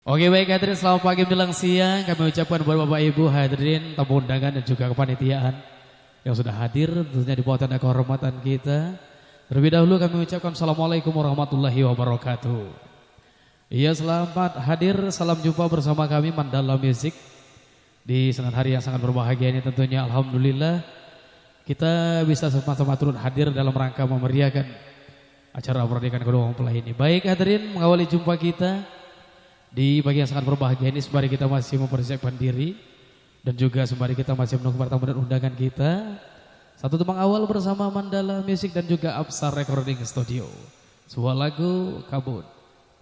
Oke baik hadirin, selamat pagi menjelang siang. Kami ucapkan buat Bapak Ibu hadirin, tamu undangan dan juga kepanitiaan yang sudah hadir tentunya di bawah tanda kehormatan kita. Terlebih dahulu kami ucapkan Assalamualaikum warahmatullahi wabarakatuh. Iya, selamat hadir, salam jumpa bersama kami Mandala Music di senang hari yang sangat berbahagia ini tentunya. Alhamdulillah kita bisa sama-sama turut hadir dalam rangka memeriahkan acara pernikahan kedua mempelai ini. Baik hadirin, mengawali jumpa kita di pagi yang sangat berbahagia ini, sembari kita masih mempersiapkan diri dan juga sembari kita masih menunggu pertamu dan undangan kita, satu tembang awal bersama Mandala Music dan juga Absar Recording Studio, sebuah lagu Kabut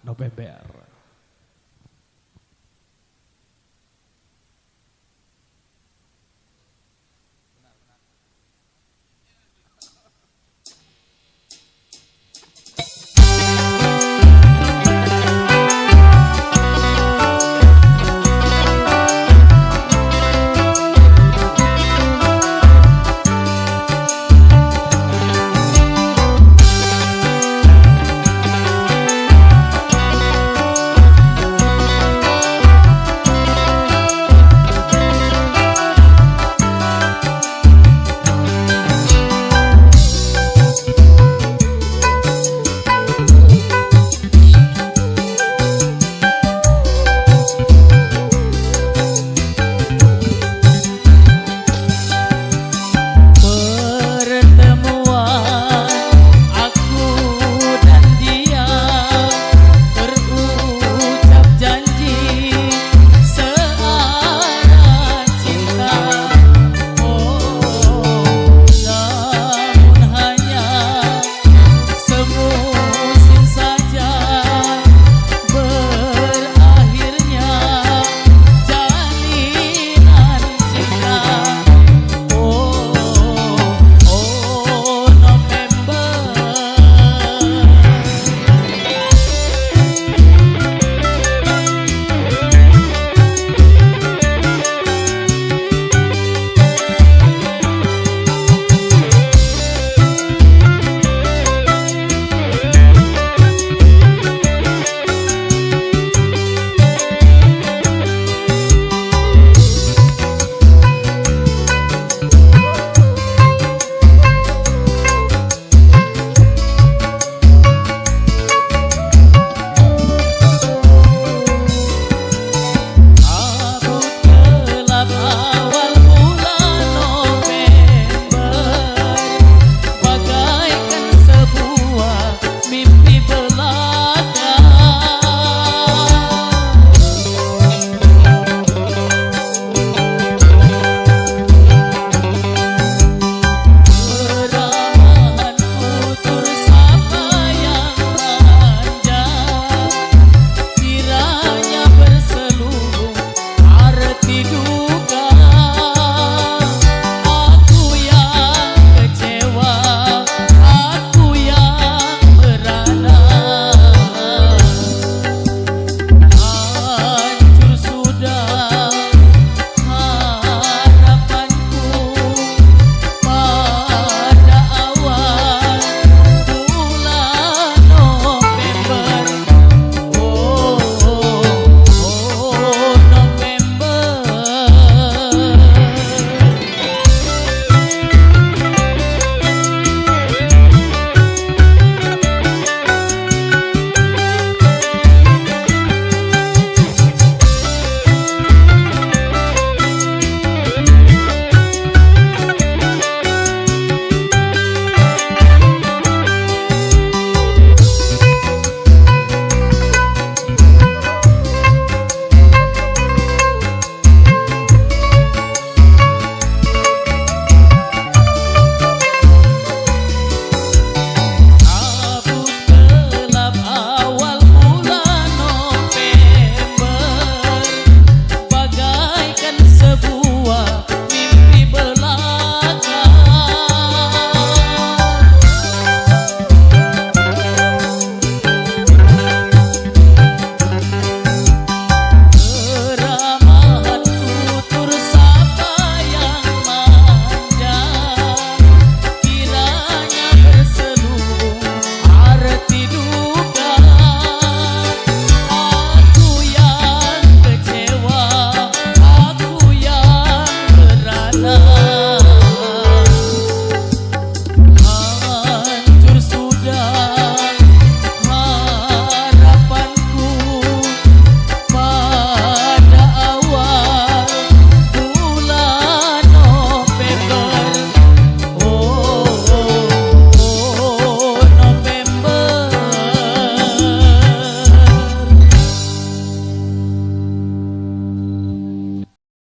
November.